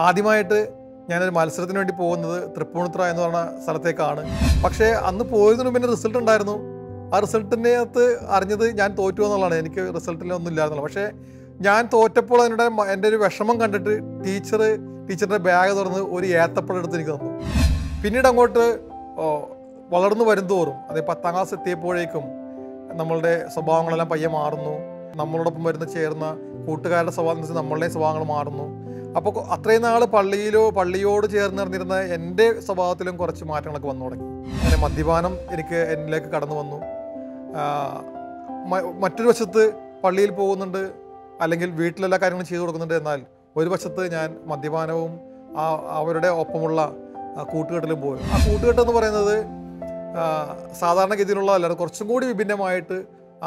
ആദ്യമായിട്ട് ഞാനൊരു മത്സരത്തിന് വേണ്ടി പോകുന്നത് തൃപ്പൂണിത്തുറ എന്ന് പറഞ്ഞ സ്ഥലത്തേക്കാണ്. പക്ഷേ അന്ന് പോയതിനു മുമ്പ് റിസൾട്ട് ഉണ്ടായിരുന്നു. ആ റിസൾട്ടിൻ്റെ അകത്ത് അറിഞ്ഞത് ഞാൻ തോറ്റു എന്നുള്ളതാണ്. എനിക്ക് റിസൾട്ടിലൊന്നും ഇല്ലായിരുന്നുള്ളൂ. പക്ഷേ ഞാൻ തോറ്റപ്പോൾ എൻ്റെ ഒരു വിഷമം കണ്ടിട്ട് ടീച്ചറിൻ്റെ ബാഗ് തുറന്ന് ഒരു ഏത്തപ്പഴം എടുത്ത് എനിക്ക് തന്നു. പിന്നീട് അങ്ങോട്ട് വളർന്നു വരുന്തോറും അതായത് 10ാം ക്ലാസ് എത്തിയപ്പോഴേക്കും നമ്മളുടെ സ്വഭാവങ്ങളെല്ലാം പയ്യെ മാറുന്നു. നമ്മളോടൊപ്പം ചേർന്ന കൂട്ടുകാരുടെ സ്വഭാവം നമ്മളുടെ സ്വഭാവങ്ങൾ മാറുന്നു. അപ്പോൾ അത്രയും നാൾ പള്ളിയോട് ചേർന്ന് നടന്നിരുന്ന എൻ്റെ സ്വഭാവത്തിലും കുറച്ച് മാറ്റങ്ങളൊക്കെ വന്നു തുടങ്ങി. അങ്ങനെ മദ്യപാനം എന്നിലേക്ക് കടന്നു വന്നു. മറ്റൊരു വശത്ത് പള്ളിയിൽ പോകുന്നുണ്ട്, അല്ലെങ്കിൽ വീട്ടിലെല്ലാ കാര്യങ്ങളും ചെയ്തു കൊടുക്കുന്നുണ്ട്. എന്നാൽ ഒരു വശത്ത് ഞാൻ മദ്യപാനവും അവരുടെ ഒപ്പമുള്ള കൂട്ടുകെട്ടിലും പോയി. ആ കൂട്ടുകെട്ടെന്ന് പറയുന്നത് സാധാരണഗതിയിലുള്ള അല്ലാതെ കുറച്ചും കൂടി വിഭിന്നമായിട്ട്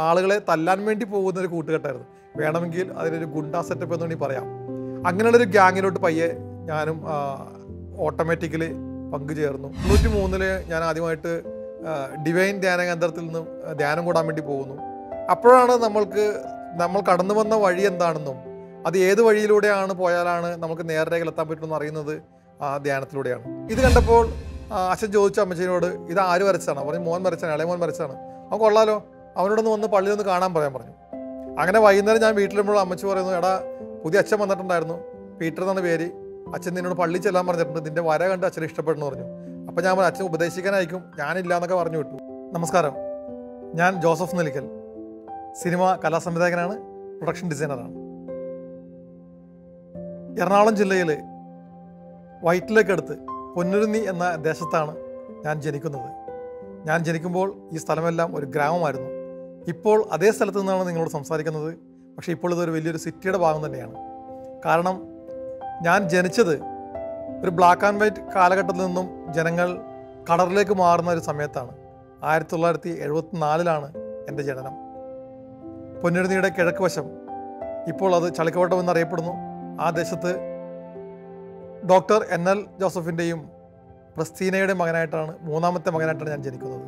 ആളുകളെ തല്ലാൻ വേണ്ടി പോകുന്ന ഒരു കൂട്ടുകെട്ടായിരുന്നു. വേണമെങ്കിൽ അതിനൊരു ഗുണ്ടാ സെറ്റപ്പ് എന്ന് വേണമെങ്കിൽ പറയാം. അങ്ങനെയുള്ളൊരു ഗ്യാങ്ങിലോട്ട് പയ്യെ ഞാനും ഓട്ടോമാറ്റിക്കലി പങ്കുചേർന്നു. 93 ഞാൻ ആദ്യമായിട്ട് ഡിവൈൻ ധ്യാന കേന്ദ്രത്തിൽ നിന്നും ധ്യാനം കൂടാൻ വേണ്ടി പോകുന്നു. അപ്പോഴാണ് നമ്മൾ കടന്നു വന്ന വഴി എന്താണെന്നും അത് ഏത് വഴിയിലൂടെയാണ് പോയാലാണ് നമുക്ക് നേർരേഖയിലെത്താൻ പറ്റുമെന്ന് അറിയുന്നത് ആ ധ്യാനത്തിലൂടെയാണ്. ഇത് കണ്ടപ്പോൾ അച്ഛൻ ചോദിച്ചു അമ്മച്ചനോട്, ഇത് ആര് വരച്ചാണ്? പറഞ്ഞു, മോൻ വരച്ചാണ്, ഇളയ മോൻ വരച്ചാണ്. അവൻ കൊള്ളാലോ, അവനോടൊന്ന് വന്ന് പള്ളിയിലൊന്ന് കാണാൻ പറഞ്ഞു. അങ്ങനെ വൈകുന്നേരം ഞാൻ വീട്ടിലുമ്പോൾ അമ്മച്ചി പറയുന്നു, എടാ പുതിയ അച്ഛൻ വന്നിട്ടുണ്ടായിരുന്നു, പീറ്റർ എന്നാണ് പേര്, അച്ഛൻ നിന്നോട് പള്ളിയിൽ ചെല്ലാൻ പറഞ്ഞിട്ടുണ്ട്, നിന്റെ വര കണ്ട് അച്ഛൻ ഇഷ്ടപ്പെടുന്നു പറഞ്ഞു. അപ്പോൾ ഞാൻ അച്ഛൻ ഉപദേശിക്കാനായിരിക്കും, ഞാനില്ല എന്നൊക്കെ പറഞ്ഞു വിട്ടു. നമസ്കാരം, ഞാൻ ജോസഫ് നെല്ലിക്കൽ, സിനിമ കലാസംവിധായകനാണ്, പ്രൊഡക്ഷൻ ഡിസൈനറാണ്. എറണാകുളം ജില്ലയിൽ വൈറ്റിലേക്കടുത്ത് പൊന്നുരുന്നി എന്ന ദേശത്താണ് ഞാൻ ജനിക്കുന്നത്. ഞാൻ ജനിക്കുമ്പോൾ ഈ സ്ഥലമെല്ലാം ഒരു ഗ്രാമമായിരുന്നു. ഇപ്പോൾ അതേ സ്ഥലത്ത് നിന്നാണ് നിങ്ങളോട് സംസാരിക്കുന്നത്. പക്ഷേ ഇപ്പോൾ ഇതൊരു വലിയൊരു സിറ്റിയുടെ ഭാഗം തന്നെയാണ്. കാരണം ഞാൻ ജനിച്ചത് ഒരു ബ്ലാക്ക് ആൻഡ് വൈറ്റ് കാലഘട്ടത്തിൽ നിന്നും ജനങ്ങൾ കളറിലേക്ക് മാറുന്ന ഒരു സമയത്താണ്. 1974 എൻ്റെ ജനനം. പൊന്നുരുന്നിയുടെ കിഴക്ക് വശം, ഇപ്പോൾ അത് ചളിക്കവട്ടം എന്നറിയപ്പെടുന്നു. ആ ദേശത്ത് ഡോക്ടർ NL ജോസഫിൻ്റെയും ക്രിസ്റ്റീനയുടെയും മകനായിട്ടാണ്, 3ാമത്തെ മകനായിട്ടാണ് ഞാൻ ജനിക്കുന്നത്.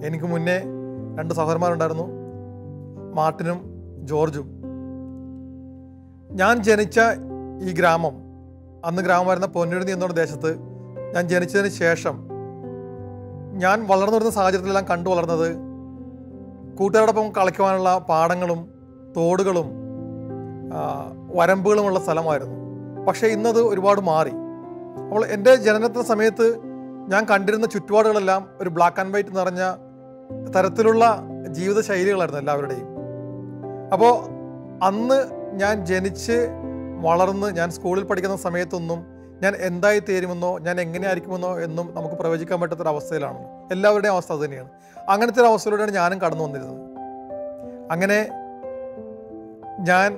എനിക്ക് മുന്നേ 2 സഹോദരന്മാരുണ്ടായിരുന്നു, മാർട്ടിനും ജോർജും. ഞാൻ ജനിച്ച ഈ ഗ്രാമം, അന്ന് ഗ്രാമമായിരുന്ന പൊന്നുരുന്നി എന്നുള്ള ദേശത്ത് ഞാൻ ജനിച്ചതിന് ശേഷം ഞാൻ വളർന്നു വരുന്ന സാഹചര്യത്തിലെല്ലാം കണ്ടു വളർന്നത് കൂട്ടുകാരോടൊപ്പം കളിക്കുവാനുള്ള പാടങ്ങളും തോടുകളും വരമ്പുകളുമുള്ള സ്ഥലമായിരുന്നു. പക്ഷേ ഇന്നത് ഒരുപാട് മാറി. അപ്പോൾ എൻ്റെ ജനനത്തിൻ്റെ സമയത്ത് ഞാൻ കണ്ടിരുന്ന ചുറ്റുപാടുകളെല്ലാം ഒരു ബ്ലാക്ക് ആൻഡ് വൈറ്റ് നിറഞ്ഞ തരത്തിലുള്ള ജീവിത ശൈലികളായിരുന്നു എല്ലാവരുടെയും. അപ്പോൾ അന്ന് ഞാൻ ജനിച്ച് വളർന്ന് ഞാൻ സ്കൂളിൽ പഠിക്കുന്ന സമയത്തൊന്നും ഞാൻ എന്തായി തീരുമെന്നോ ഞാൻ എങ്ങനെ ആയിരിക്കുമെന്നോ എന്നും നമുക്ക് പ്രവചിക്കാൻ പറ്റാത്തൊരവസ്ഥയിലാണ്. എല്ലാവരുടെയും അവസ്ഥ അത് തന്നെയാണ്. അങ്ങനത്തെ ഒരു അവസ്ഥയിലൂടെയാണ് ഞാനും കടന്നു വന്നിരുന്നത്. അങ്ങനെ ഞാൻ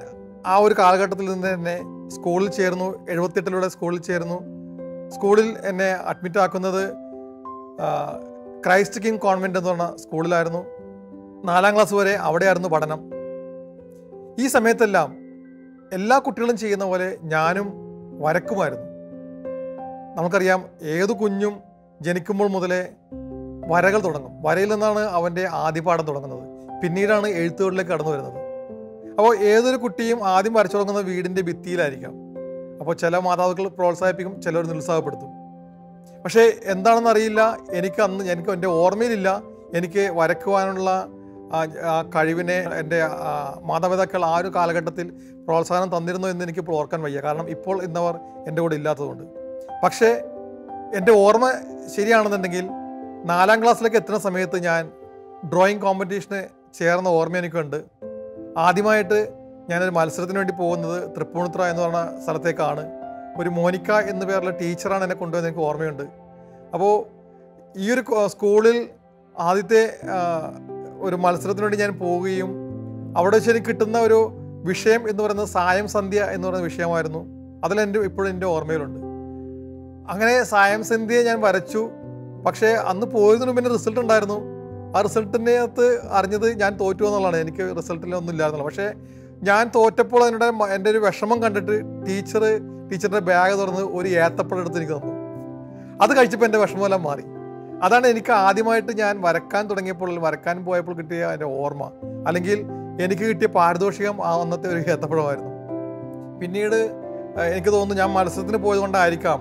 ആ ഒരു കാലഘട്ടത്തിൽ നിന്ന് തന്നെ സ്കൂളിൽ ചേർന്നു. 78 സ്കൂളിൽ ചേർന്നു. സ്കൂളിൽ എന്നെ അഡ്മിറ്റ് ആക്കുന്നത് ക്രൈസ്റ്റ് കിങ് കോൺവെൻറ്റ് എന്ന് പറഞ്ഞ സ്കൂളിലായിരുന്നു. 4ാം ക്ലാസ് വരെ അവിടെയായിരുന്നു പഠനം. ഈ സമയത്തെല്ലാം എല്ലാ കുട്ടികളും ചെയ്യുന്ന പോലെ ഞാനും വരക്കുമായിരുന്നു. നമുക്കറിയാം, ഏതു കുഞ്ഞും ജനിക്കുമ്പോൾ മുതലേ വരകൾ തുടങ്ങും. വരയിൽ നിന്നാണ് അവൻ്റെ ആദ്യപാഠം തുടങ്ങുന്നത്. പിന്നീടാണ് എഴുത്തുകളിലേക്ക് കടന്നു വരുന്നത്. അപ്പോൾ ഏതൊരു കുട്ടിയും ആദ്യം വരച്ചു തുടങ്ങുന്നത് വീടിൻ്റെ ഭിത്തിയിലായിരിക്കാം. അപ്പോൾ ചില മാതാപിതാക്കൾ പ്രോത്സാഹിപ്പിക്കും, ചിലർ നിരുത്സാഹപ്പെടുത്തും. പക്ഷേ എന്താണെന്ന് അറിയില്ല, എനിക്ക് എൻ്റെ ഓർമ്മയിലില്ല എനിക്ക് വരക്കുവാനുള്ള കഴിവിനെ എൻ്റെ മാതാപിതാക്കൾ ആ ഒരു കാലഘട്ടത്തിൽ പ്രോത്സാഹനം തന്നിരുന്നു എന്ന് എനിക്കിപ്പോൾ ഓർക്കാൻ വയ്യ. കാരണം ഇപ്പോൾ ഇന്നവർ എൻ്റെ കൂടെ ഇല്ലാത്തതുകൊണ്ട്. പക്ഷേ എൻ്റെ ഓർമ്മ ശരിയാണെന്നുണ്ടെങ്കിൽ 4ാം ക്ലാസ്സിലേക്ക് എത്തുന്ന സമയത്ത് ഞാൻ ഡ്രോയിങ് കോമ്പറ്റീഷന് ചേർന്ന ഓർമ്മ എനിക്കുണ്ട്. ആദ്യമായിട്ട് ഞാനൊരു മത്സരത്തിന് വേണ്ടി പോകുന്നത് തൃപ്പൂണിത്തുറ എന്ന് പറഞ്ഞ സ്ഥലത്തേക്കാണ്. ഒരു മോനിക്ക എന്ന പേരുള്ള ടീച്ചറാണ് എന്നെ കൊണ്ടുവന്ന് എനിക്ക് ഓർമ്മയുണ്ട്. അപ്പോൾ ഈ ഒരു സ്കൂളിൽ ആദ്യത്തെ ഒരു മത്സരത്തിന് വേണ്ടി ഞാൻ പോവുകയും അവിടെ വെച്ച് എനിക്ക് കിട്ടുന്ന ഒരു വിഷയം എന്ന് പറയുന്നത് സായം സന്ധ്യ എന്ന് പറയുന്ന വിഷയമായിരുന്നു. ഇപ്പോഴും എൻ്റെ ഓർമ്മയിലുണ്ട്. അങ്ങനെ സായം സന്ധ്യയെ ഞാൻ വരച്ചു. പക്ഷേ അന്ന് പോയതിനു മുമ്പ് റിസൾട്ട് ഉണ്ടായിരുന്നു. ആ റിസൾട്ടിൻ്റെ അകത്ത് അറിഞ്ഞത് ഞാൻ തോറ്റു എന്നുള്ളതാണ്. എനിക്ക് റിസൾട്ടിലൊന്നും ഇല്ലായിരുന്നുള്ളൂ. പക്ഷേ ഞാൻ തോറ്റപ്പോൾ എൻ്റെ ഒരു വിഷമം കണ്ടിട്ട് ടീച്ചറിൻ്റെ ബാഗ് തുറന്ന് ഒരു ഏത്തപ്പഴം എടുത്ത് എനിക്ക് തന്നു. അത് കഴിച്ചപ്പോൾ എൻ്റെ വിഷമമെല്ലാം മാറി. അതാണ് എനിക്ക് ആദ്യമായിട്ട് ഞാൻ വരക്കാൻ പോയപ്പോൾ കിട്ടിയ എൻ്റെ ഓർമ്മ. അല്ലെങ്കിൽ എനിക്ക് കിട്ടിയ പാരിതോഷികം അന്നത്തെ ഒരു ഏത്തപ്പഴമായിരുന്നു. പിന്നീട് എനിക്ക് തോന്നുന്നു ഞാൻ മത്സരത്തിന് പോയതുകൊണ്ടായിരിക്കാം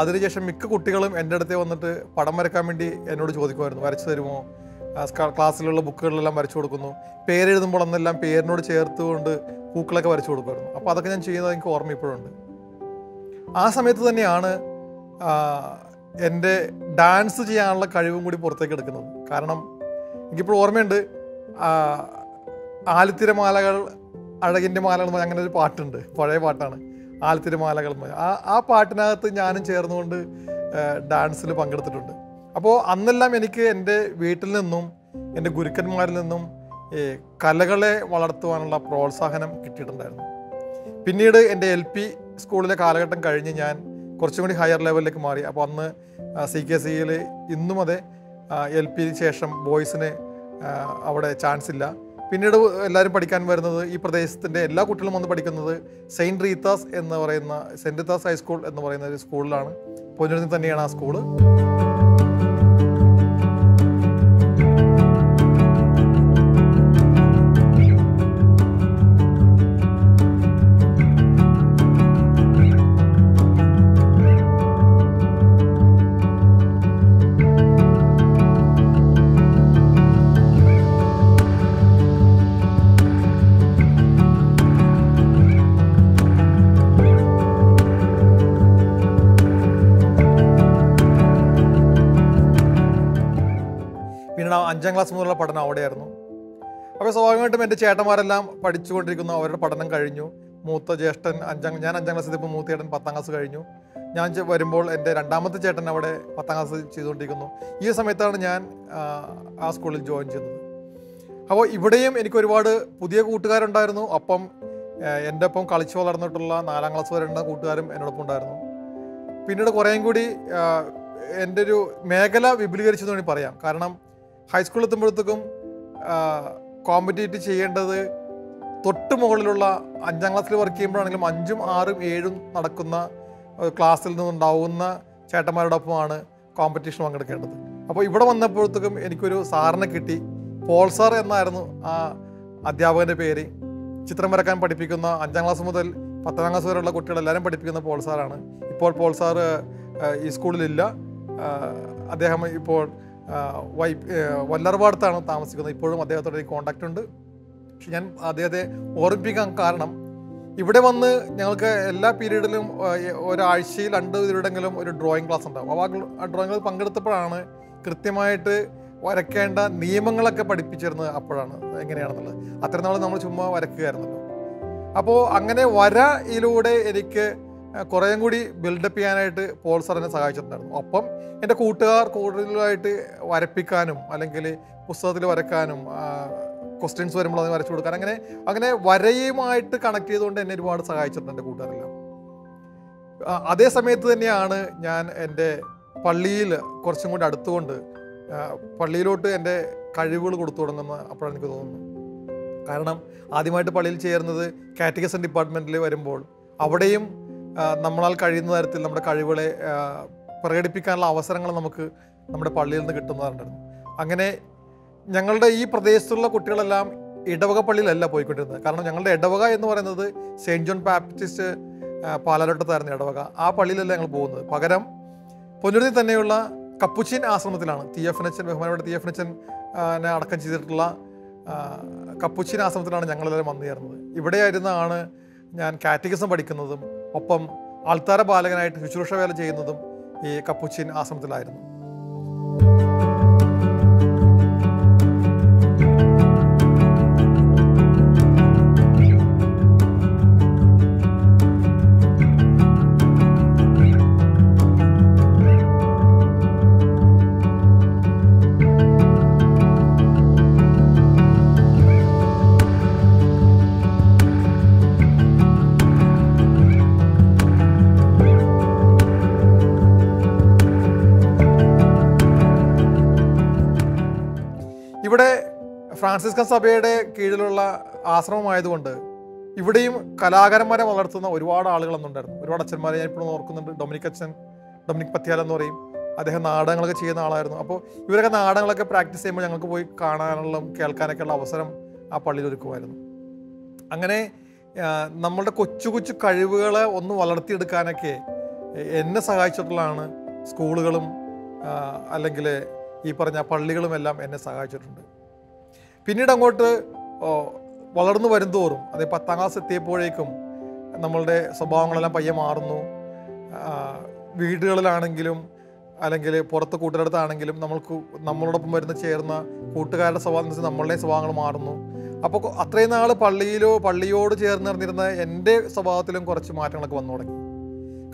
അതിനുശേഷം മിക്ക കുട്ടികളും എൻ്റെ അടുത്ത് വന്നിട്ട് പടം വരയ്ക്കാൻ വേണ്ടി എന്നോട് ചോദിക്കുമായിരുന്നു, വരച്ചു തരുമോ? ക്ലാസ്സിലുള്ള ബുക്കുകളിലെല്ലാം വരച്ചു കൊടുക്കുന്നു. പേരെഴുതുമ്പോൾ അന്നെല്ലാം പേരിനോട് ചേർത്തുകൊണ്ട് പൂക്കളൊക്കെ വരച്ചു കൊടുക്കുമായിരുന്നു. അപ്പോൾ അതൊക്കെ ഞാൻ ചെയ്യുന്നത് എനിക്ക് ഓർമ്മ ഇപ്പോഴുണ്ട്. ആ സമയത്ത് തന്നെയാണ് എൻ്റെ ഡാൻസ് ചെയ്യാനുള്ള കഴിവും കൂടി പുറത്തേക്ക് എടുക്കുന്നത്. കാരണം എനിക്കിപ്പോൾ ഓർമ്മയുണ്ട്, ആലിത്തിരമാലകൾ അഴകിൻ്റെ മാലകൾ എന്ന് അങ്ങനെ ഒരു പാട്ടുണ്ട്, പഴയ പാട്ടാണ് ആലിത്തിരമാലകൾ എന്ന്. ആ പാട്ടിനകത്ത് ഞാനും ചേർന്നുകൊണ്ട് ഡാൻസിൽ പങ്കെടുത്തിട്ടുണ്ട്. അപ്പോൾ അന്നെല്ലാം എനിക്ക് എൻ്റെ വീട്ടിൽ നിന്നും എൻ്റെ ഗുരുക്കന്മാരിൽ നിന്നും കലകളെ വളർത്തുവാനുള്ള പ്രോത്സാഹനം കിട്ടിയിട്ടുണ്ടായിരുന്നു. പിന്നീട് എൻ്റെ LP സ്കൂളിലെ കാലഘട്ടം കഴിഞ്ഞ് ഞാൻ കുറച്ചും കൂടി ഹയർ ലെവലിലേക്ക് മാറി. അപ്പോൾ അന്ന് CKCയിൽ ഇന്നും അതെ LPന് ശേഷം ബോയ്സിന് അവിടെ ചാൻസ് ഇല്ല. പിന്നീട് എല്ലാവരും പഠിക്കാൻ വരുന്നത്, ഈ പ്രദേശത്തിൻ്റെ എല്ലാ കുട്ടികളും വന്ന് പഠിക്കുന്നത് സെൻറ്റ് റീത്താസ് ഹൈസ്കൂൾ എന്ന് പറയുന്ന ഒരു സ്കൂളിലാണ്. പൊന്നുരുന്നി തന്നെയാണ് ആ സ്കൂള്. പിന്നീട് 5ാം ക്ലാസ് മുതലുള്ള പഠനം അവിടെയായിരുന്നു. അപ്പോൾ സ്വാഭാവികമായിട്ടും എൻ്റെ ചേട്ടന്മാരെല്ലാം പഠിച്ചുകൊണ്ടിരിക്കുന്നു, അവരുടെ പഠനം കഴിഞ്ഞു. മൂത്ത ജ്യേഷ്ഠൻ ഞാൻ 5ാം ക്ലാസ് എത്തിയപ്പോൾ മൂത്ത ചേട്ടൻ 10ാം ക്ലാസ് കഴിഞ്ഞു. ഞാൻ വരുമ്പോൾ എൻ്റെ രണ്ടാമത്തെ ചേട്ടൻ അവിടെ 10ാം ക്ലാസ് ചെയ്തുകൊണ്ടിരിക്കുന്നു. ഈ സമയത്താണ് ഞാൻ ആ സ്കൂളിൽ ജോയിൻ ചെയ്യുന്നത്. അപ്പോൾ ഇവിടെയും എനിക്ക് ഒരുപാട് പുതിയ കൂട്ടുകാരുണ്ടായിരുന്നു. ഒപ്പം എൻ്റെ ഒപ്പം കളിച്ചു വളർന്നിട്ടുള്ള 4ാം ക്ലാസ് വരെയുള്ള കൂട്ടുകാരും എന്നോടൊപ്പം ഉണ്ടായിരുന്നു. പിന്നീട് കുറേയും കൂടി എൻ്റെ ഒരു മേഖല വിപുലീകരിച്ചു എന്ന് വേണമെങ്കിൽ പറയാം. കാരണം ഹൈസ്കൂളിൽ എത്തുമ്പോഴത്തേക്കും കോമ്പറ്റീറ്റ് ചെയ്യേണ്ടത് തൊട്ട് മുകളിലുള്ള 5ാം ക്ലാസ്സിൽ വർക്ക് ചെയ്യുമ്പോഴാണെങ്കിലും 5ഉം 6ഉം 7ഉം നടക്കുന്ന ക്ലാസ്സിൽ നിന്നുണ്ടാവുന്ന ചേട്ടന്മാരോടൊപ്പമാണ് കോമ്പറ്റീഷൻ പങ്കെടുക്കേണ്ടത്. അപ്പോൾ ഇവിടെ വന്നപ്പോഴത്തേക്കും എനിക്കൊരു സാറിനെ കിട്ടി. പോൾ സാർ എന്നായിരുന്നു ആ അധ്യാപകൻ്റെ പേര്. ചിത്രം വരക്കാൻ പഠിപ്പിക്കുന്ന 5ാം ക്ലാസ് മുതൽ 10ാം ക്ലാസ് വരെയുള്ള കുട്ടികളെല്ലാവരും പഠിപ്പിക്കുന്ന പോൾ സാറാണ്. ഇപ്പോൾ പോൾ സാർ ഈ സ്കൂളിലില്ല. അദ്ദേഹം ഇപ്പോൾ വല്ലർപാടത്താണ് താമസിക്കുന്നത്. ഇപ്പോഴും അദ്ദേഹത്തോട് എനിക്ക് കോണ്ടാക്റ്റ് ഉണ്ട്. പക്ഷെ ഞാൻ അദ്ദേഹത്തെ ഓർമ്മിപ്പിക്കാൻ കാരണം, ഇവിടെ വന്ന് ഞങ്ങൾക്ക് എല്ലാ പീരീഡിലും ഒരാഴ്ചയിൽ 2 പീരീഡെങ്കിലും ഒരു ഡ്രോയിങ് ക്ലാസ് ഉണ്ടാകും. അപ്പോൾ ആ ഡ്രോയിങ്ങിൽ പങ്കെടുത്തപ്പോഴാണ് കൃത്യമായിട്ട് വരയ്ക്കേണ്ട നിയമങ്ങളൊക്കെ പഠിപ്പിച്ചിരുന്നത്. അപ്പോഴാണ് എങ്ങനെയാണെന്നുള്ളത്. അത്ര നാൾ നമ്മൾ ചുമ്മാ വരയ്ക്കുകയായിരുന്നല്ലോ. അപ്പോൾ അങ്ങനെ വരയിലൂടെ എനിക്ക് കുറേയും കൂടി ബിൽഡപ്പ് ചെയ്യാനായിട്ട് പോൾ സാർ എന്നെ സഹായിച്ചിട്ടുണ്ടായിരുന്നു. ഒപ്പം എൻ്റെ കൂട്ടുകാർ കൂടുതലായിട്ട് വരപ്പിക്കാനും അല്ലെങ്കിൽ പുസ്തകത്തിൽ വരയ്ക്കാനും ക്വസ്റ്റ്യൻസ് വരുമ്പോൾ അതിന് വരച്ചു കൊടുക്കാൻ അങ്ങനെ വരയുമായിട്ട് കണക്ട് ചെയ്തുകൊണ്ട് എന്നെ ഒരുപാട് സഹായിച്ചിട്ടുണ്ട് എൻ്റെ കൂട്ടുകാരെല്ലാം. അതേ സമയത്ത് തന്നെയാണ് ഞാൻ എൻ്റെ പള്ളിയിൽ കുറച്ചും കൂടി അടുത്തുകൊണ്ട് പള്ളിയിലോട്ട് എൻ്റെ കഴിവുകൾ കൊടുത്തു തുടങ്ങുന്ന അപ്പോഴാണ് എനിക്ക് തോന്നുന്നു. കാരണം ആദ്യമായിട്ട് പള്ളിയിൽ ചേർന്നത് കാറ്റഗിസം ഡിപ്പാർട്ട്മെൻറ്റിൽ വരുമ്പോൾ അവിടെയും നമ്മളാൽ കഴിയുന്ന തരത്തിൽ നമ്മുടെ കഴിവുകളെ പ്രകടിപ്പിക്കാനുള്ള അവസരങ്ങൾ നമുക്ക് നമ്മുടെ പള്ളിയിൽ നിന്ന് കിട്ടുന്നതായിരുന്നു. അങ്ങനെ ഞങ്ങളുടെ ഈ പ്രദേശത്തുള്ള കുട്ടികളെല്ലാം ഇടവക പള്ളിയിലല്ല പോയിക്കൊണ്ടിരുന്നത്. കാരണം ഞങ്ങളുടെ ഇടവക എന്ന് പറയുന്നത് സെയിൻറ്റ് ജോൺ ബാപ്റ്റിസ്റ്റ് പാലാരോട്ടത്തായിരുന്നു ഇടവക. ആ പള്ളിയിലല്ല ഞങ്ങൾ പോകുന്നത്. പകരം പൊന്നുരുന്നി തന്നെയുള്ള കപ്പുച്ചിൻ ആശ്രമത്തിലാണ് ബഹുമാനപ്പെട്ട തീയഫനച്ചൻ അടക്കം ചെയ്തിട്ടുള്ള കപ്പുച്ചിൻ ആശ്രമത്തിലാണ് ഞങ്ങളെല്ലാവരും വന്നു ചേർന്നത്. ഇവിടെയായിരുന്നാണ് ഞാൻ കാറ്റഗിസം പഠിക്കുന്നതും ഒപ്പം ആൾത്താര ബാലകനായിട്ട് ശുശ്രൂഷ വേല ചെയ്യുന്നതും ഈ കപ്പുച്ചിൻ ആശ്രമത്തിലായിരുന്നു. ഇവിടെ ഫ്രാൻസിസ്കൻ സഭയുടെ കീഴിലുള്ള ആശ്രമമായതുകൊണ്ട് ഇവിടെയും കലാകാരന്മാരെ വളർത്തുന്ന ഒരുപാട് ആളുകൾ അന്നുണ്ടായിരുന്നു. ഒരുപാട് അച്ഛന്മാരെ ഞാൻ ഇപ്പോഴും ഓർക്കുന്നുണ്ട്. ഡൊമിനിക് പത്യാല എന്ന് പറയും. അദ്ദേഹം നാടകങ്ങളൊക്കെ ചെയ്യുന്ന ആളായിരുന്നു. അപ്പോൾ ഇവരൊക്കെ നാടകങ്ങളൊക്കെ പ്രാക്ടീസ് ചെയ്യുമ്പോൾ ഞങ്ങൾക്ക് പോയി കാണാനുള്ള കേൾക്കാനൊക്കെയുള്ള അവസരം ആ പള്ളിയിൽ ഒരുക്കുമായിരുന്നു. അങ്ങനെ നമ്മളുടെ കൊച്ചു കൊച്ചു കഴിവുകളെ ഒന്ന് വളർത്തിയെടുക്കാനൊക്കെ എന്നെ സഹായിച്ചിട്ടുള്ളതാണ് സ്കൂളുകളും അല്ലെങ്കിൽ ഈ പറഞ്ഞ പള്ളികളും എല്ലാം എന്നെ സഹായിച്ചിട്ടുണ്ട്. പിന്നീട് അങ്ങോട്ട് വളർന്നു വരുന്തോറും, അതായത് 10ാം ക്ലാസ് എത്തിയപ്പോഴേക്കും നമ്മളുടെ സ്വഭാവങ്ങളെല്ലാം പയ്യെ മാറുന്നു. വീടുകളിലാണെങ്കിലും അല്ലെങ്കിൽ പുറത്ത് കൂട്ടുകാരടുത്താണെങ്കിലും നമ്മളോടൊപ്പം ചേർന്ന കൂട്ടുകാരുടെ സ്വഭാവം നമ്മളുടെ സ്വഭാവങ്ങൾ മാറുന്നു. അപ്പോൾ അത്രയും നാൾ പള്ളിയോട് ചേർന്ന് നടന്നിരുന്ന എൻ്റെ സ്വഭാവത്തിലും കുറച്ച് മാറ്റങ്ങളൊക്കെ വന്നു തുടങ്ങി.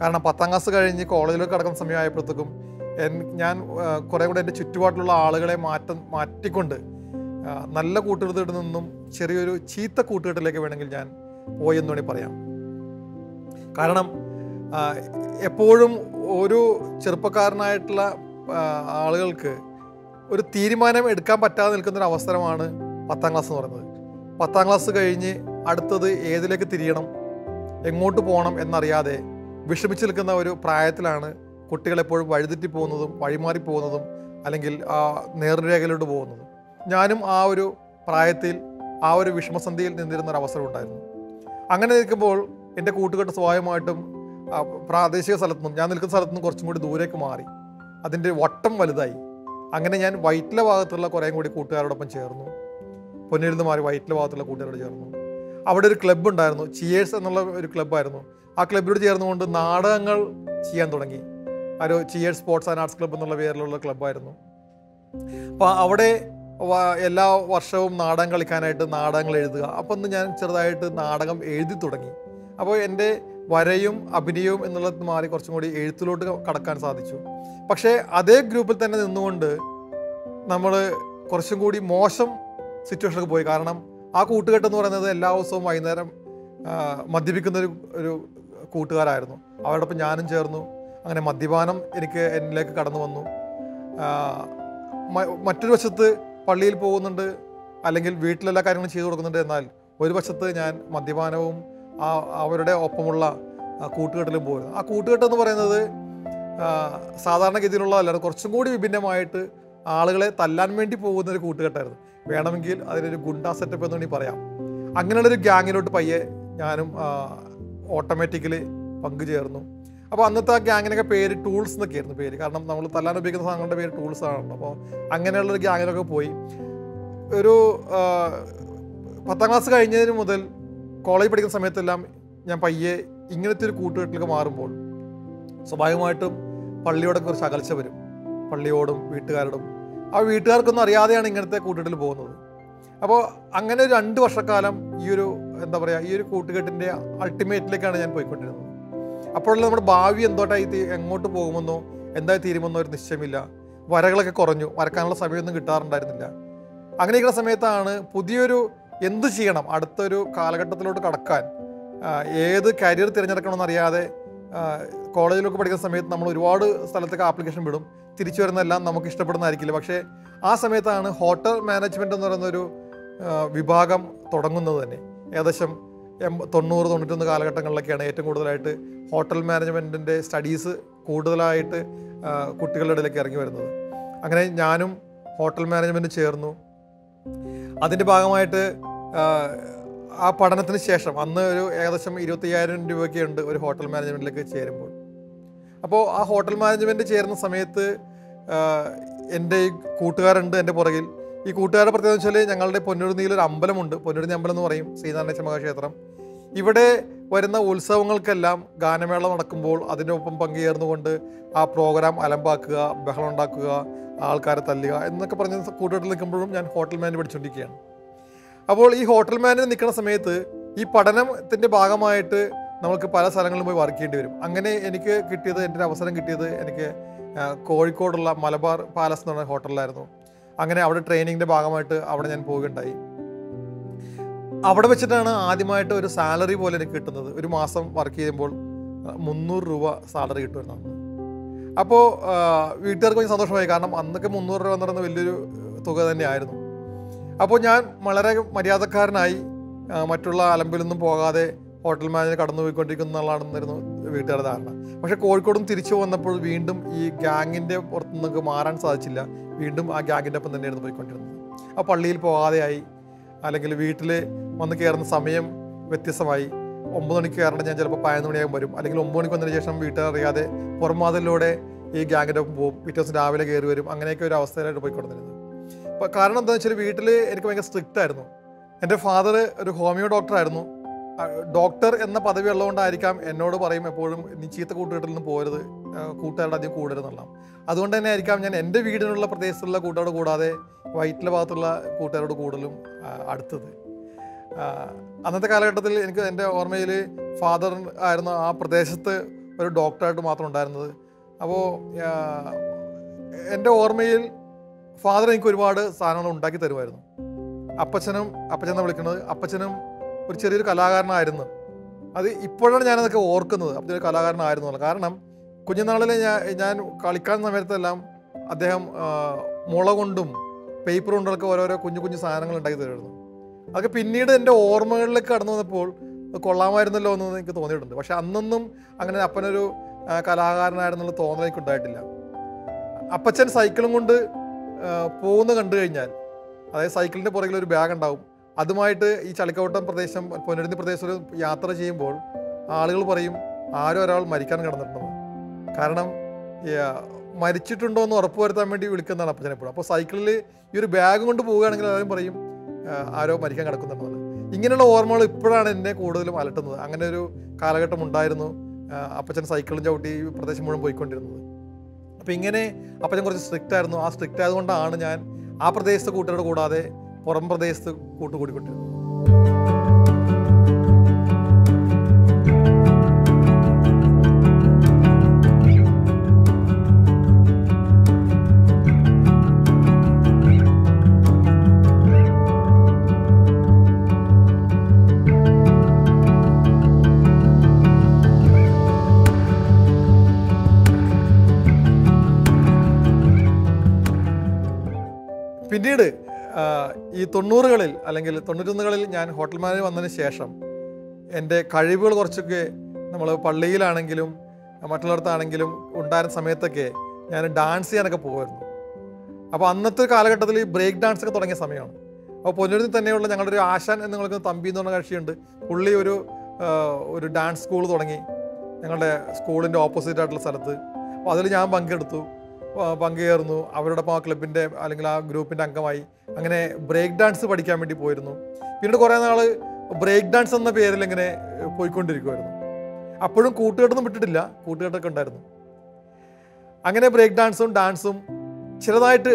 കാരണം 10ാം ക്ലാസ് കഴിഞ്ഞ് കോളേജിലേക്ക് കടക്കുന്ന സമയമായപ്പോഴത്തേക്കും ഞാൻ കുറേ കൂടെ എൻ്റെ ചുറ്റുപാട്ടിലുള്ള ആളുകളെ മാറ്റിക്കൊണ്ട് നല്ല കൂട്ടുകെട്ടിൽ നിന്നും ചെറിയൊരു ചീത്ത കൂട്ടുകെട്ടിലേക്ക് വേണമെങ്കിൽ ഞാൻ പോയി എന്ന് വേണമെങ്കിൽ പറയാം. കാരണം എപ്പോഴും ഒരു ചെറുപ്പക്കാരനായിട്ടുള്ള ആളുകൾക്ക് ഒരു തീരുമാനം എടുക്കാൻ പറ്റാതെ നിൽക്കുന്നൊരു അവസരമാണ് 10ാം ക്ലാസ് എന്ന് പറയുന്നത്. 10ാം ക്ലാസ് കഴിഞ്ഞ് അടുത്തത് ഏതിലേക്ക് തിരിയണം, എങ്ങോട്ട് പോകണം എന്നറിയാതെ വിഷമിച്ച് നിൽക്കുന്ന ഒരു പ്രായത്തിലാണ് കുട്ടികളെപ്പോഴും വഴിതെറ്റി പോകുന്നതും വഴിമാറി പോകുന്നതും അല്ലെങ്കിൽ ആ നേർരേഖയിലോട്ട് പോകുന്നതും. ഞാനും ആ ഒരു പ്രായത്തിൽ ആ ഒരു വിഷമസന്ധിയിൽ നിന്നിരുന്നൊരു അവസരം ഉണ്ടായിരുന്നു. അങ്ങനെ നിൽക്കുമ്പോൾ എൻ്റെ കൂട്ടുകെട്ട് സ്വാഭാവികമായിട്ടും പ്രാദേശിക സ്ഥലത്തുനിന്നും ഞാൻ നിൽക്കുന്ന സ്ഥലത്തുനിന്നും കുറച്ചും കൂടി ദൂരേക്ക് മാറി. അതിൻ്റെ വട്ടം വലുതായി. അങ്ങനെ ഞാൻ വൈറ്റില ഭാഗത്തുള്ള കുറേ കൂടി കൂട്ടുകാരോടൊപ്പം ചേർന്നു. പൊന്നിയിൽ നിന്ന് മാറി വൈറ്റില ഭാഗത്തുള്ള കൂട്ടുകാരോട് ചേർന്നു. അവിടെ ഒരു ക്ലബ്ബ് ഉണ്ടായിരുന്നു, ചിയേഴ്സ് എന്നുള്ള ഒരു ക്ലബ്ബായിരുന്നു. ആ ക്ലബ്ബിനോട് ചേർന്നുകൊണ്ട് നാടകങ്ങൾ ചെയ്യാൻ തുടങ്ങി. ഒരു cheers sports and arts club എന്നുള്ള പേരിലുള്ള ക്ലബ്ബായിരുന്നു. അപ്പോൾ അവിടെ എല്ലാ വർഷവും നാടകം കളിക്കാനായിട്ട് നാടകങ്ങൾ എഴുതുക. അപ്പം ഒന്ന് ഞാൻ ചെറുതായിട്ട് നാടകം എഴുതി തുടങ്ങി. അപ്പോൾ എൻ്റെ വരയും അഭിനയവും എന്നുള്ളത് മാറി കുറച്ചും കൂടി എഴുത്തിലോട്ട് കടക്കാൻ സാധിച്ചു. പക്ഷേ അതേ ഗ്രൂപ്പിൽ തന്നെ നിന്നുകൊണ്ട് നമ്മൾ കുറച്ചും കൂടി മോശം സിറ്റുവേഷനിലേക്ക് പോയി. കാരണം ആ കൂട്ടുകെട്ടെന്ന് പറയുന്നത് എല്ലാ ദിവസവും വൈകുന്നേരം മദ്യപിക്കുന്ന ഒരു കൂട്ടുകാരായിരുന്നു. അവരോടൊപ്പം ഞാനും ചേർന്നു. അങ്ങനെ മദ്യപാനം എന്നിലേക്ക് കടന്നു വന്നു. മറ്റൊരു വശത്ത് പള്ളിയിൽ പോകുന്നുണ്ട്, അല്ലെങ്കിൽ വീട്ടിലെല്ലാ കാര്യങ്ങളും ചെയ്തു കൊടുക്കുന്നുണ്ട്. എന്നാൽ ഒരു വശത്ത് ഞാൻ മദ്യപാനവും അവരുടെ ഒപ്പമുള്ള കൂട്ടുകെട്ടിലും പോയിരുന്നു. ആ കൂട്ടുകെട്ടെന്ന് പറയുന്നത് സാധാരണഗതിയിലുള്ളതല്ല, കുറച്ചും കൂടി വിഭിന്നമായിട്ട് ആളുകളെ തല്ലാൻ വേണ്ടി പോകുന്നൊരു കൂട്ടുകെട്ടായിരുന്നു. വേണമെങ്കിൽ അതിനൊരു ഗുണ്ടാ സെറ്റപ്പ് എന്ന് വേണമെങ്കിൽ പറയാം. അങ്ങനെയുള്ളൊരു ഗ്യാങ്ങിലോട്ട് പയ്യെ ഞാനും ഓട്ടോമാറ്റിക്കലി പങ്കുചേർന്നു. അപ്പോൾ അന്നത്തെ ആ ഗ്യാങ്ങിനൊക്കെ പേര് ടൂൾസ് എന്നൊക്കെ ആയിരുന്നു പേര്. കാരണം നമ്മൾ തല്ലാൻ ഉപയോഗിക്കുന്ന സാധനങ്ങളുടെ പേര് ടൂൾസ് ആണല്ലോ. അപ്പോൾ അങ്ങനെയുള്ളൊരു ഗ്യാങ്ങിലൊക്കെ പോയി. ഒരു 10ാം ക്ലാസ് കഴിഞ്ഞതിന് മുതൽ കോളേജ് പഠിക്കുന്ന സമയത്തെല്ലാം ഞാൻ പയ്യെ ഇങ്ങനത്തെ ഒരു കൂട്ടുകെട്ടിലേക്ക് മാറുമ്പോൾ സ്വാഭാവികമായിട്ടും പള്ളിയോടൊക്കെ കുറച്ച് അകൽച്ച വരും. പള്ളിയോടും വീട്ടുകാരോടും. ആ വീട്ടുകാർക്കൊന്നും അറിയാതെയാണ് ഇങ്ങനത്തെ കൂട്ടുകെട്ടിൽ പോകുന്നത്. അപ്പോൾ അങ്ങനെ ഒരു 2 വർഷക്കാലം ഈ ഒരു കൂട്ടുകെട്ടിൻ്റെ അൾട്ടിമേറ്റിലേക്കാണ് ഞാൻ പോയിക്കൊണ്ടിരുന്നത്. അപ്പോഴല്ല നമ്മുടെ ഭാവി എങ്ങോട്ട് പോകുമെന്നോ എന്തായി തീരുമെന്നോ ഒരു നിശ്ചയമില്ല. വരകളൊക്കെ കുറഞ്ഞു, വരക്കാനുള്ള സമയമൊന്നും കിട്ടാറുണ്ടായിരുന്നില്ല. അങ്ങനെയൊക്കെയുള്ള സമയത്താണ് പുതിയൊരു എന്ത് ചെയ്യണം, അടുത്തൊരു കാലഘട്ടത്തിലോട്ട് കടക്കാൻ ഏത് കരിയർ തിരഞ്ഞെടുക്കണമെന്ന് അറിയാതെ കോളേജിലൊക്കെ പഠിക്കുന്ന സമയത്ത് നമ്മൾ ഒരുപാട് സ്ഥലത്തേക്ക് ആപ്ലിക്കേഷൻ വിടും. തിരിച്ചു വരുന്നതെല്ലാം നമുക്ക് ഇഷ്ടപ്പെടുന്നതായിരിക്കില്ല. പക്ഷേ ആ സമയത്താണ് ഹോട്ടൽ മാനേജ്മെൻറ്റ് എന്ന് പറയുന്നൊരു വിഭാഗം തുടങ്ങുന്നത് തന്നെ. ഏകദേശം 90-91 കാലഘട്ടങ്ങളിലൊക്കെയാണ് ഏറ്റവും കൂടുതലായിട്ട് ഹോട്ടൽ മാനേജ്മെൻറ്റിൻ്റെ സ്റ്റഡീസ് കൂടുതലായിട്ട് കുട്ടികളുടെ ഇടയിലേക്ക് ഇറങ്ങി വരുന്നത്. അങ്ങനെ ഞാനും ഹോട്ടൽ മാനേജ്മെൻറ്റ് ചേർന്നു. അതിൻ്റെ ഭാഗമായിട്ട് ആ പഠനത്തിന് ശേഷം അന്ന് ഒരു ഏകദേശം 25,000 രൂപയൊക്കെ ഉണ്ട് ഒരു ഹോട്ടൽ മാനേജ്മെൻറ്റിലേക്ക് ചേരുമ്പോൾ. അപ്പോൾ ആ ഹോട്ടൽ മാനേജ്മെൻറ്റ് ചേരുന്ന സമയത്ത് എൻ്റെ ഈ കൂട്ടുകാരുണ്ട് എൻ്റെ പുറകിൽ. ഈ കൂട്ടുകാരുടെ പ്രത്യേകത വെച്ചാൽ ഞങ്ങളുടെ പൊന്നുരുന്നിയിലൊരു അമ്പലമുണ്ട്. പൊന്നുരുന്നി അമ്പലം എന്ന് പറയും, ശ്രീനാരായണ മഹാക്ഷേത്രം. ഇവിടെ വരുന്ന ഉത്സവങ്ങൾക്കെല്ലാം ഗാനമേള നടക്കുമ്പോൾ അതിനൊപ്പം പങ്കുചേർന്നുകൊണ്ട് ആ പ്രോഗ്രാം അലമ്പാക്കുക, ബഹളം ഉണ്ടാക്കുക, ആൾക്കാരെ തല്ലുക എന്നൊക്കെ പറഞ്ഞ കൂട്ടുകെട്ടിൽ നിൽക്കുമ്പോഴും ഞാൻ ഹോട്ടൽ മാനേജ് പഠിച്ചുകൊണ്ടിരിക്കുകയാണ്. അപ്പോൾ ഈ ഹോട്ടൽ മാനേജ് നിൽക്കുന്ന സമയത്ത് ഈ പഠനത്തിൻ്റെ ഭാഗമായിട്ട് നമുക്ക് പല സ്ഥലങ്ങളിലും പോയി വർക്ക് ചെയ്യേണ്ടി വരും. അങ്ങനെ എനിക്ക് കിട്ടിയത്, എൻ്റെ ഒരു അവസരം കിട്ടിയത് എനിക്ക് കോഴിക്കോടുള്ള മലബാർ പാലസ് എന്ന് പറഞ്ഞ ഹോട്ടലിലായിരുന്നു. അങ്ങനെ അവിടെ ട്രെയിനിങ്ങിൻ്റെ ഭാഗമായിട്ട് അവിടെ ഞാൻ പോവുകയുണ്ടായി. അവിടെ വെച്ചിട്ടാണ് ആദ്യമായിട്ട് ഒരു സാലറി പോലെ എനിക്ക് കിട്ടുന്നത്. ഒരു മാസം വർക്ക് ചെയ്യുമ്പോൾ 300 രൂപ സാലറി കിട്ടുമായിരുന്നു. അപ്പോൾ വീട്ടുകാർക്ക് கொஞ்சம் സന്തോഷമായി. കാരണം അന്നൊക്കെ 300 രൂപ എന്ന് പറയുന്നത് വലിയൊരു തുക തന്നെയായിരുന്നു. അപ്പോൾ ഞാൻ വളരെ മര്യാദക്കാരനായി മറ്റുള്ള അലമ്പിലൊന്നും പോകാതെ ഹോട്ടൽ മാനേജർ കടന്നു പോയിക്കൊണ്ടിരിക്കുന്നതാണെന്നായിരുന്നു വീട്ടുകാരുടെ ധാരണ. പക്ഷേ കോഴിക്കോടും തിരിച്ചു വന്നപ്പോൾ വീണ്ടും ഈ ഗ്യാങ്ങിൻ്റെ പുറത്തു നിന്നൊക്കെ മാറാൻ സാധിച്ചില്ല. വീണ്ടും ആ ഗ്യാങ്ങിൻ്റെ ഒപ്പം തന്നെയായിരുന്നു പോയിക്കൊണ്ടിരുന്നത്. ആ പള്ളിയിൽ പോകാതെയായി, അല്ലെങ്കിൽ വീട്ടിൽ വന്ന് കയറുന്ന സമയം വ്യത്യസ്തമായി. 9 മണിക്ക് കയറേണ്ട ഞാൻ ചിലപ്പോൾ 11 മണിയാകും വരും, അല്ലെങ്കിൽ 9 മണിക്ക് വന്നതിന് ശേഷം വീട്ടുകാരറിയാതെ പുറംവാതിലൂടെ ഈ ഗ്യാങ്ങിൻ്റെ ഒപ്പം പോകും. പിറ്റേ ദിവസം രാവിലെ കയറി വരും. അങ്ങനെയൊക്കെ ഒരു അവസ്ഥയിലായിട്ട് പോയിക്കൊണ്ടിരുന്നത്. അപ്പോൾ കാരണം എന്താണെന്ന് വെച്ചാൽ വീട്ടിൽ എനിക്ക് ഭയങ്കര സ്ട്രിക്റ്റ് ആയിരുന്നു. എൻ്റെ ഫാദർ ഒരു ഹോമിയോ ഡോക്ടറായിരുന്നു. ഡോക്ടർ എന്ന പദവി ഉള്ളതുകൊണ്ടായിരിക്കാം എന്നോട് പറയും എപ്പോഴും നീ ചീത്ത കൂട്ടുകെട്ടിൽ നിന്ന് പോരുത്, കൂട്ടുകാരുടെ അധികം കൂടരുതെന്നുള്ള. അതുകൊണ്ട് തന്നെ ആയിരിക്കാം ഞാൻ എൻ്റെ വീടിനുള്ള പ്രദേശത്തുള്ള കൂട്ടുകാരോട് കൂടാതെ വയറ്റിലെ ഭാഗത്തുള്ള കൂട്ടുകാരോട് കൂടുതലും അടുത്തത്. അന്നത്തെ കാലഘട്ടത്തിൽ എനിക്ക് എൻ്റെ ഓർമ്മയിൽ ഫാദർ ആയിരുന്നു ആ പ്രദേശത്ത് ഒരു ഡോക്ടറായിട്ട് മാത്രം ഉണ്ടായിരുന്നത്. അപ്പോൾ എൻ്റെ ഓർമ്മയിൽ ഫാദർ എനിക്ക് ഒരുപാട് സാധനങ്ങൾ ഉണ്ടാക്കി തരുമായിരുന്നു. അപ്പച്ചനെന്ന് വിളിക്കുന്നത് അപ്പച്ചനും ഒരു ചെറിയൊരു കലാകാരനായിരുന്നു. അത് ഇപ്പോഴാണ് ഞാനതൊക്കെ ഓർക്കുന്നത്. അപ്പച്ചൻ ഒരു കലാകാരനായിരുന്നു. കാരണം കുഞ്ഞുനാളിൽ ഞാൻ കളിക്കാൻ സമയത്തെല്ലാം അദ്ദേഹം മുള കൊണ്ടും പേപ്പർ കൊണ്ടൊക്കെ ഓരോരോ കുഞ്ഞു കുഞ്ഞു സാധനങ്ങൾ ഉണ്ടാക്കി തരുമായിരുന്നു. അതൊക്കെ പിന്നീട് എൻ്റെ ഓർമ്മകളിലേക്ക് കടന്നു വന്നപ്പോൾ കൊള്ളാമായിരുന്നല്ലോ എന്ന് എനിക്ക് തോന്നിയിട്ടുണ്ട്. പക്ഷെ അന്നൊന്നും അങ്ങനെ അപ്പനൊരു കലാകാരനായിരുന്നുള്ള തോന്നൽ എനിക്ക് ഉണ്ടായിട്ടില്ല. അപ്പച്ചൻ സൈക്കിളും കൊണ്ട് പോകുന്ന കണ്ടു കഴിഞ്ഞാൽ, അതായത് സൈക്കിളിൻ്റെ പുറകിൽ ഒരു ബാഗ് ഉണ്ടാവും, അതുമായിട്ട് ഈ ചളിക്കവട്ടം പ്രദേശം പൊന്നരുന്നി പ്രദേശം ഒരു യാത്ര ചെയ്യുമ്പോൾ ആളുകൾ പറയും ആരോ ഒരാൾ മരിക്കാൻ കിടന്നിട്ടുണ്ടെന്ന്. കാരണം മരിച്ചിട്ടുണ്ടോ എന്ന് ഉറപ്പുവരുത്താൻ വേണ്ടി വിളിക്കുന്നതാണ് അപ്പച്ചൻ എപ്പോഴും. അപ്പോൾ സൈക്കിളിൽ ഈ ഒരു ബാഗ് കൊണ്ട് പോവുകയാണെങ്കിൽ എല്ലാവരും പറയും ആരോ മരിക്കാൻ കിടക്കുന്നുണ്ടെന്ന്. ഇങ്ങനെയുള്ള ഓർമ്മകൾ ഇപ്പോഴാണ് എന്നെ കൂടുതലും അലട്ടുന്നത്. അങ്ങനെ ഒരു കാലഘട്ടം ഉണ്ടായിരുന്നു. അപ്പച്ചൻ സൈക്കിളും ചവിട്ടി ഈ പ്രദേശം മുഴുവൻ പോയിക്കൊണ്ടിരുന്നത്. അപ്പോൾ ഇങ്ങനെ അപ്പച്ചൻ കുറച്ച് സ്ട്രിക്റ്റ് ആയിരുന്നു. ആ സ്ട്രിക്റ്റ് ആയതുകൊണ്ടാണ് ഞാൻ ആ പ്രദേശത്ത് കൂട്ടുകാരോട് കൂടാതെ പുറം പ്രദേശത്ത് കൂട്ടുകൂടിക്കൊണ്ടിരുന്നത്. പിന്നീട് ഈ 90കളിൽ അല്ലെങ്കിൽ 91കളിൽ ഞാൻ ഹോട്ടൽ മാനേജർ വന്നതിന് ശേഷം എൻ്റെ കഴിവുകൾ കുറച്ചൊക്കെ നമ്മൾ പള്ളിയിലാണെങ്കിലും മറ്റുള്ളിടത്താണെങ്കിലും ഉണ്ടായിരുന്ന സമയത്തൊക്കെ ഞാൻ ഡാൻസ് ചെയ്യാനൊക്കെ പോകുമായിരുന്നു. അപ്പോൾ അന്നത്തെ കാലഘട്ടത്തിൽ ഈ ബ്രേക്ക് ഡാൻസ് ഒക്കെ തുടങ്ങിയ സമയമാണ്. അപ്പോൾ പൊന്നൂരിൽ തന്നെയുള്ള ഞങ്ങളുടെ ഒരു ആശാൻ എന്ന് വിളിക്കുന്ന തമ്പി എന്ന് പറഞ്ഞ കക്ഷിയുണ്ട്. പുള്ളി ഒരു ഡാൻസ് സ്കൂൾ തുടങ്ങി ഞങ്ങളുടെ സ്കൂളിൻ്റെ ഓപ്പോസിറ്റ് ആയിട്ടുള്ള സ്ഥലത്ത്. അപ്പോൾ അതിൽ ഞാൻ പങ്കുചേർന്നു. അവരോടൊപ്പം ആ ക്ലബിൻ്റെ അല്ലെങ്കിൽ ആ ഗ്രൂപ്പിൻ്റെ അംഗമായി. അങ്ങനെ ബ്രേക്ക് ഡാൻസ് പഠിക്കാൻ വേണ്ടി പോയിരുന്നു. പിന്നീട് കുറേ നാൾ ബ്രേക്ക് ഡാൻസ് എന്ന പേരിൽ ഇങ്ങനെ പോയിക്കൊണ്ടിരിക്കുമായിരുന്നു. അപ്പോഴും കൂട്ടുകെട്ടൊന്നും വിട്ടിട്ടില്ല, കൂട്ടുകെട്ടൊക്കെ ഉണ്ടായിരുന്നു. അങ്ങനെ ബ്രേക്ക് ഡാൻസും ചെറുതായിട്ട്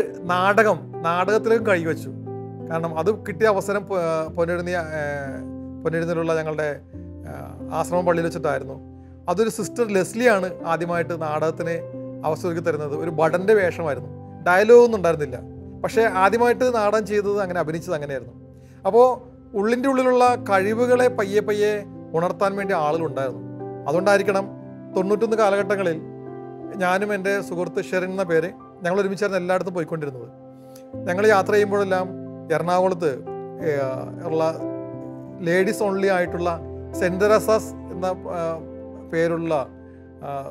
നാടകത്തിലേക്കും കൈവച്ചു. കാരണം അത് കിട്ടിയ അവസരം പൊന്നരുന്നിലുള്ള ഞങ്ങളുടെ ആശ്രമം പള്ളിയിൽ വെച്ചിട്ടായിരുന്നു. അതൊരു സിസ്റ്റർ ലെസ്ലിയാണ് ആദ്യമായിട്ട് നാടകത്തിന് അവസരമൊരുക്കി തരുന്നത്. ഒരു ഭടൻ്റെ വേഷമായിരുന്നു, ഡയലോഗൊന്നും ഉണ്ടായിരുന്നില്ല. പക്ഷേ ആദ്യമായിട്ട് നാടകം ചെയ്തത് അങ്ങനെ അഭിനയിച്ചത് അങ്ങനെയായിരുന്നു. അപ്പോൾ ഉള്ളിൻ്റെ ഉള്ളിലുള്ള കഴിവുകളെ പയ്യെ ഉണർത്താൻ വേണ്ടി ആളുകളുണ്ടായിരുന്നു. അതുകൊണ്ടായിരിക്കണം 91 കാലഘട്ടങ്ങളിൽ ഞാനും എൻ്റെ സുഹൃത്ത് ഷെറിൻ എന്ന പേര് ഞങ്ങൾ ഒരുമിച്ചായിരുന്നു എല്ലായിടത്തും പോയിക്കൊണ്ടിരുന്നത്. ഞങ്ങൾ യാത്ര ചെയ്യുമ്പോഴെല്ലാം എറണാകുളത്ത് ഉള്ള ലേഡീസ് ഓൺലി ആയിട്ടുള്ള സെൻറ്റ് തെരേസാസ് എന്ന പേരുള്ള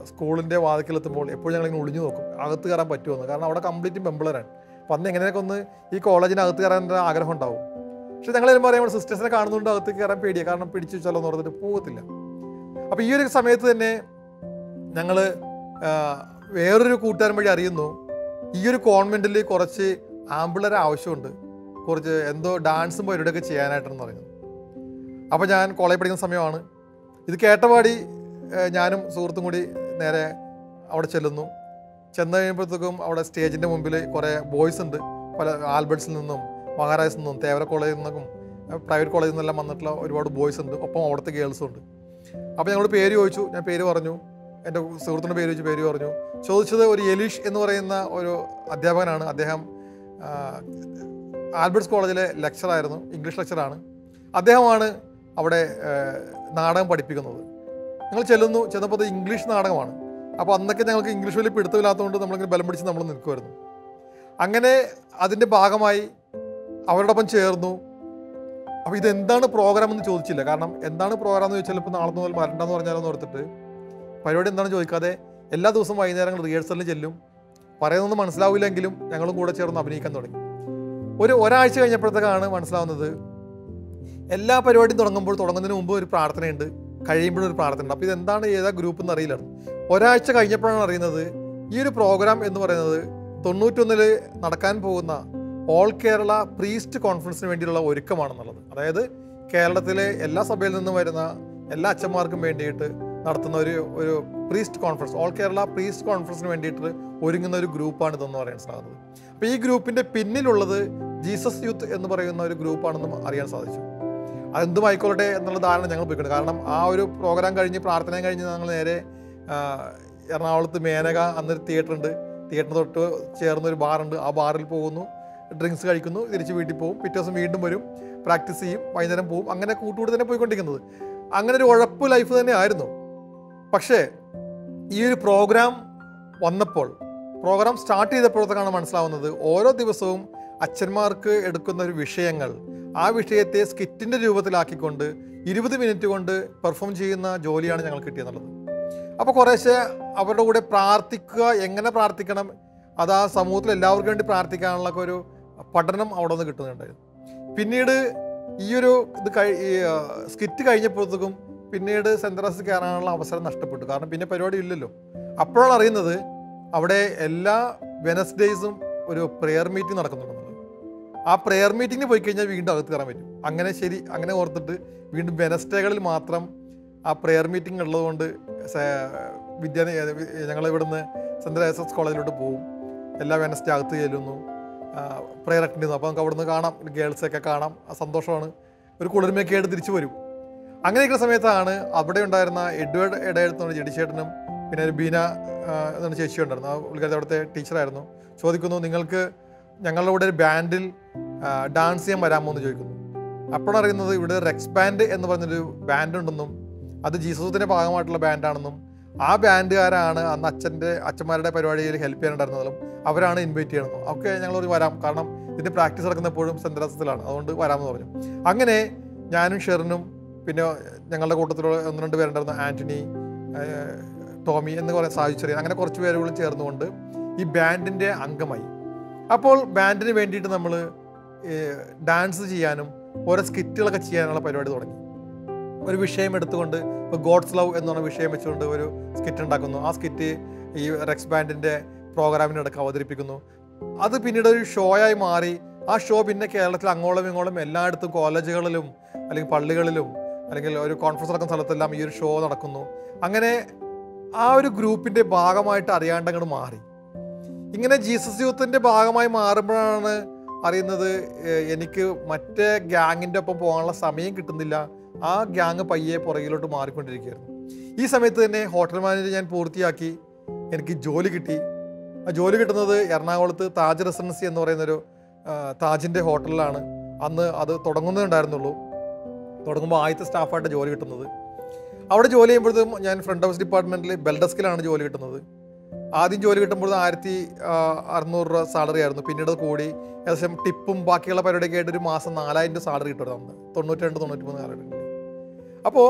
സ്കൂളിൻ്റെ വാതിക്കലെത്തുമ്പോൾ എപ്പോഴും ഞങ്ങളിങ്ങനെ ഒളിഞ്ഞു നോക്കും അകത്ത് കയറാൻ പറ്റുമെന്ന്. കാരണം അവിടെ കംപ്ലീറ്റ് പെമ്പിളരാണ്. അപ്പം അന്ന് എങ്ങനെയൊക്കെ ഒന്ന് ഈ കോളേജിന് അകത്ത് കയറാൻ ആഗ്രഹം ഉണ്ടാവും. പക്ഷെ ഞങ്ങൾ വരുമ്പോൾ പറയുമ്പോൾ സിസ്റ്റേഴ്സിനെ കാണുന്നുണ്ട് അകത്ത് കയറാൻ പേടിയാണ്. കാരണം പിടിച്ചു വെച്ചാലോ എന്ന് പറഞ്ഞിട്ട് പോകത്തില്ല. അപ്പോൾ ഈ ഒരു സമയത്ത് തന്നെ ഞങ്ങൾ വേറൊരു കൂട്ടുകാരൻ വഴി അറിയുന്നു ഈ ഒരു കോൺവെൻറ്റിൽ കുറച്ച് ആമ്പിളരെ ആവശ്യമുണ്ട്, കുറച്ച് എന്തോ ഡാൻസും പരിപാടിയൊക്കെ ചെയ്യാനായിട്ടെന്ന് പറയുന്നത്. അപ്പോൾ ഞാൻ കോളേജിൽ പഠിക്കുന്ന സമയമാണ്. ഇത് കേട്ടപാടി ഞാനും സുഹൃത്തും കൂടി നേരെ അവിടെ ചെല്ലുന്നു. ചെന്ന് കഴിയുമ്പോഴത്തേക്കും അവിടെ സ്റ്റേജിൻ്റെ മുമ്പിൽ കുറേ ബോയ്സ് ഉണ്ട്. പല ആൽബർട്ട്സിൽ നിന്നും മഹാരാജസിൽ നിന്നും തേവര കോളേജിൽ നിന്നും പ്രൈവറ്റ് കോളേജിൽ നിന്നെല്ലാം വന്നിട്ടുള്ള ഒരുപാട് ബോയ്സ് ഉണ്ട്. ഒപ്പം അവിടുത്തെ ഗേൾസും ഉണ്ട്. അപ്പോൾ ഞങ്ങളോട് പേര് ചോദിച്ചു. ഞാൻ പേര് പറഞ്ഞു. എൻ്റെ സുഹൃത്തിൻ്റെ പേര് പറഞ്ഞു. ചോദിച്ചത് ഒരു എലീഷ് എന്ന് പറയുന്ന ഒരു അധ്യാപകനാണ്. അദ്ദേഹം ആൽബർട്ട്സ് കോളേജിലെ ലെക്ചറായിരുന്നു, ഇംഗ്ലീഷ് ലെക്ചറാണ്. അദ്ദേഹമാണ് അവിടെ നാടകം പഠിപ്പിക്കുന്നത്. ഞങ്ങൾ ചെന്നപ്പോൾ അത് ഇംഗ്ലീഷ് നാടകമാണ്. അപ്പോൾ അന്നൊക്കെ ഞങ്ങൾക്ക് ഇംഗ്ലീഷ് വലിയ പിടുത്തമില്ലാത്തതുകൊണ്ട് നമ്മളിങ്ങനെ ബലം പിടിച്ച് നമ്മൾ നിൽക്കുമായിരുന്നു. അങ്ങനെ അതിൻ്റെ ഭാഗമായി അവരോടൊപ്പം ചേർന്നു. അപ്പോൾ ഇതെന്താണ് പ്രോഗ്രാം എന്ന് ചോദിച്ചില്ല. കാരണം എന്താണ് പ്രോഗ്രാം എന്ന് ചോദിച്ചാൽ ഇപ്പോൾ നാളെ മുതൽ വരണ്ടെന്ന് പറഞ്ഞാലെന്ന് ഓർത്തിട്ട് പരിപാടി എന്താണെന്ന് ചോദിക്കാതെ എല്ലാ ദിവസവും വൈകുന്നേരങ്ങൾ റിഹേഴ്സലിന് ചെല്ലും. പറയുന്നൊന്നും മനസ്സിലാവില്ലെങ്കിലും ഞങ്ങളും കൂടെ ചേർന്ന് അഭിനയിക്കാൻ തുടങ്ങി. ഒരാഴ്ച കഴിഞ്ഞപ്പോഴത്തേക്കാണ് മനസ്സിലാവുന്നത് എല്ലാ പരിപാടിയും തുടങ്ങുന്നതിന് മുമ്പ് ഒരു പ്രാർത്ഥനയുണ്ട്, കഴിയുമ്പോഴൊരു പ്രാർത്ഥനയുണ്ട്. അപ്പോൾ ഇതെന്താണ് ഏതാ ഗ്രൂപ്പ് എന്ന് അറിയില്ല. ഒരാഴ്ച കഴിഞ്ഞപ്പോഴാണ് അറിയുന്നത് ഈ ഒരു പ്രോഗ്രാം എന്ന് പറയുന്നത് 91 നടക്കാൻ പോകുന്ന ഓൾ കേരള പ്രീസ്റ്റ് കോൺഫറൻസിന് വേണ്ടിയുള്ള ഒരുക്കമാണെന്നുള്ളത്. അതായത് കേരളത്തിലെ എല്ലാ സഭയിൽ നിന്നും വരുന്ന എല്ലാ അച്ഛന്മാർക്കും വേണ്ടിയിട്ട് നടത്തുന്ന ഒരു priest conference, all Kerala priest കോൺഫറൻസിന് വേണ്ടിയിട്ട് ഒരുങ്ങുന്ന ഒരു ഗ്രൂപ്പാണ് ഇതെന്ന് പറയാൻ സാധിച്ചത്. അപ്പോൾ ഈ ഗ്രൂപ്പിൻ്റെ പിന്നിലുള്ളത് ജീസസ് യൂത്ത് എന്ന് പറയുന്ന ഒരു ഗ്രൂപ്പാണെന്നും അറിയാൻ സാധിച്ചു. അതെന്തും ആയിക്കോട്ടെ എന്നുള്ള ധാരണ ഞങ്ങൾ പോയിട്ടുണ്ട്. കാരണം ആ ഒരു പ്രോഗ്രാം കഴിഞ്ഞ് പ്രാർത്ഥനയും കഴിഞ്ഞ് ഞങ്ങൾ നേരെ എറണാകുളത്ത് മേനക അന്നൊരു തിയേറ്ററുണ്ട്, തിയേറ്ററിന് തൊട്ട് ചേർന്നൊരു ബാറുണ്ട്, ആ ബാറിൽ പോകുന്നു, ഡ്രിങ്ക്സ് കഴിക്കുന്നു, തിരിച്ച് വീട്ടിൽ പോകും, പിറ്റേ ദിവസം വീണ്ടും വരും, പ്രാക്ടീസ് ചെയ്യും, വൈകുന്നേരം പോകും, അങ്ങനെ കൂട്ടുകൂടി തന്നെ പോയിക്കൊണ്ടിരിക്കുന്നത്. അങ്ങനെ ഒരു ഉഴപ്പ് ലൈഫ് തന്നെ ആയിരുന്നു. പക്ഷേ ഈ ഒരു പ്രോഗ്രാം വന്നപ്പോൾ, പ്രോഗ്രാം സ്റ്റാർട്ട് ചെയ്തപ്പോഴത്തേക്കാണ് മനസ്സിലാവുന്നത് ഓരോ ദിവസവും അച്ഛന്മാർക്ക് എടുക്കുന്ന ഒരു വിഷയങ്ങൾ, ആ വിഷയത്തെ സ്കിറ്റിൻ്റെ രൂപത്തിലാക്കിക്കൊണ്ട് 20 മിനിറ്റ് കൊണ്ട് പെർഫോം ചെയ്യുന്ന ജോലിയാണ് ഞങ്ങൾ കിട്ടിയെന്നുള്ളത്. അപ്പോൾ കുറേശ്ശെ അവരുടെ കൂടെ പ്രാർത്ഥിക്കുക, എങ്ങനെ പ്രാർത്ഥിക്കണം, അത് ആ സമൂഹത്തിൽ എല്ലാവർക്കും വേണ്ടി പ്രാർത്ഥിക്കാനുള്ള ഒരു പഠനം അവിടെ നിന്ന് കിട്ടുന്നുണ്ടായിരുന്നു. പിന്നീട് ഈ ഒരു സ്കിറ്റ് കഴിഞ്ഞപ്പോഴത്തേക്കും പിന്നീട് സെൻറ് തെരേസയിൽ കയറാനുള്ള അവസരം നഷ്ടപ്പെട്ടു. കാരണം പിന്നെ പരിപാടി ഇല്ലല്ലോ. അപ്പോഴാണ് അറിയുന്നത് അവിടെ എല്ലാ വെനസ്ഡേയ്സും ഒരു പ്രെയർ മീറ്റിംഗ് നടക്കുന്നുണ്ടെന്നുള്ളത്. ആ പ്രെയർ മീറ്റിങ്ങിന് പോയി കഴിഞ്ഞാൽ വീണ്ടും അകത്ത് കയറാൻ പറ്റും. അങ്ങനെ ഓർത്തിട്ട് വീണ്ടും വെനസ്ഡേകളിൽ മാത്രം ആ പ്രെയർ മീറ്റിംഗ് ഉള്ളതുകൊണ്ട് ഞങ്ങൾ ഇവിടുന്ന് സെൻറ് തെരേസസ് കോളേജിലോട്ട് പോകും. എല്ലാ വെനസ്ഡേ അകത്ത് ചെല്ലുന്നു, പ്രെയർ അറ്റൻഡ് ചെയ്യുന്നു. അപ്പോൾ നമുക്ക് അവിടുന്ന് കാണാം, ഗേൾസൊക്കെ കാണാം, സന്തോഷമാണ്, ഒരു കുളിർമയൊക്കെ ആയിട്ട് തിരിച്ചു വരും. അങ്ങനെയൊക്കെ സമയത്താണ് അവിടെ ഉണ്ടായിരുന്ന എഡ്വേർഡ് എടയെടുത്തുള്ള ജെഡിച്ചേട്ടനും പിന്നെ ഒരു ബീന എന്ന ചേച്ചി ഉണ്ടായിരുന്നു, ആ പുള്ളിക്കാരത്തെ അവിടുത്തെ ടീച്ചറായിരുന്നു. ചോദിക്കുന്നു, നിങ്ങൾക്ക് ഞങ്ങളുടെ കൂടെ ഒരു ബാൻഡിൽ ഡാൻസ് ചെയ്യാൻ വരാമോ എന്ന് ചോദിക്കുന്നു. അപ്പോഴാണ് അറിയുന്നത് ഇവിടെ റെക്സ് ബാൻഡ് എന്ന് പറഞ്ഞൊരു ബാൻഡ് ഉണ്ടെന്നും അത് ജീസസിൻ്റെ ഭാഗമായിട്ടുള്ള ബാൻഡാണെന്നും ആ ബാൻഡുകാരാണ് അന്ന് അച്ഛന്മാരുടെ പരിപാടിയിൽ ഹെൽപ്പ് ചെയ്യാനുണ്ടായിരുന്നതും അവരാണ് ഇൻവൈറ്റ് ചെയ്യണമെന്നും. ഒക്കെ ഞങ്ങൾ വരാം, കാരണം ഇതിൻ്റെ പ്രാക്ടീസ് നടക്കുന്നപ്പോഴും സെൻറ് തെരേസസിലാണ്, അതുകൊണ്ട് വരാമെന്ന് പറഞ്ഞു. അങ്ങനെ ഞാനും ഷെറിനും പിന്നെ ഞങ്ങളുടെ കൂട്ടത്തിലുള്ള 1-2 പേരുണ്ടായിരുന്നു, ആൻ്റണി, ടോമി എന്ന് പറയുന്ന സാഹിച്ചെറിയ, അങ്ങനെ കുറച്ച് പേരുകളും ചേർന്നുകൊണ്ട് ഈ ബാൻഡിൻ്റെ അംഗമായി. അപ്പോൾ ബാൻഡിന് വേണ്ടിയിട്ട് നമ്മൾ ഡാൻസ് ചെയ്യാനും ഓരോ സ്കിറ്റുകളൊക്കെ ചെയ്യാനുള്ള പരിപാടി തുടങ്ങി. ഒരു വിഷയം എടുത്തുകൊണ്ട്, ഇപ്പോൾ ഗോഡ്സ് ലവ് എന്ന് പറഞ്ഞ വിഷയം വെച്ചുകൊണ്ട് ഒരു സ്കിറ്റ് ഉണ്ടാക്കുന്നു. ആ സ്കിറ്റ് ഈ റെക്സ് ബാൻഡിൻ്റെ പ്രോഗ്രാമിനിടയ്ക്ക് അവതരിപ്പിക്കുന്നു. അത് പിന്നീട് ഒരു ഷോയായി മാറി. ആ ഷോ പിന്നെ കേരളത്തിൽ അങ്ങോളം ഇങ്ങോളം എല്ലായിടത്തും കോളേജുകളിലും അല്ലെങ്കിൽ പള്ളികളിലും അല്ലെങ്കിൽ ഒരു കോൺഫറൻസ് നടക്കുന്ന സ്ഥലത്തെല്ലാം ഈ ഒരു ഷോ നടക്കുന്നു. അങ്ങനെ ആ ഒരു ഗ്രൂപ്പിൻ്റെ ഭാഗമായിട്ട് അറിയാണ്ട് അങ്ങോട്ട് മാറി. ഇങ്ങനെ ജീസസ് യൂത്തിൻ്റെ ഭാഗമായി മാറുമ്പോഴാണ് അറിയുന്നത് എനിക്ക് മറ്റേ ഗ്യാങ്ങിൻ്റെ ഒപ്പം പോകാനുള്ള സമയം കിട്ടുന്നില്ല. ആ ഗ്യാങ് പയ്യെ പുറകിലോട്ട് മാറിക്കൊണ്ടിരിക്കുകയായിരുന്നു. ഈ സമയത്ത് തന്നെ ഹോട്ടൽ മാനേജർ ഞാൻ പൂർത്തിയാക്കി, എനിക്ക് ജോലി കിട്ടി. ആ ജോലി കിട്ടുന്നത് എറണാകുളത്ത് താജ് റെസിഡൻസി എന്ന് പറയുന്നൊരു താജിൻ്റെ ഹോട്ടലിലാണ്. അന്ന് അത് തുടങ്ങുന്നുണ്ടായിരുന്നുള്ളൂ. തുടങ്ങുമ്പോൾ ആദ്യത്തെ സ്റ്റാഫായിട്ട് ജോലി കിട്ടുന്നത്. അവിടെ ജോലി ചെയ്യുമ്പോഴത്തേക്കും ഞാൻ ഫ്രണ്ട് ഹൗസ് ഡിപ്പാർട്ട്മെൻറ്റിൽ ബെൽഡെസ്കിലാണ് ജോലി കിട്ടുന്നത്. ആദ്യം ജോലി കിട്ടുമ്പോൾ 1600 രൂപ സാലറി ആയിരുന്നു. പിന്നീട് കൂടി ഏകദേശം ടിപ്പും ബാക്കിയുള്ള പരിപാടിയൊക്കെ ആയിട്ട് ഒരു മാസം 4000 രൂപ സാലറി കിട്ടുമായിരുന്നു. 92-93 കാലഘട്ടത്തിൽ. അപ്പോൾ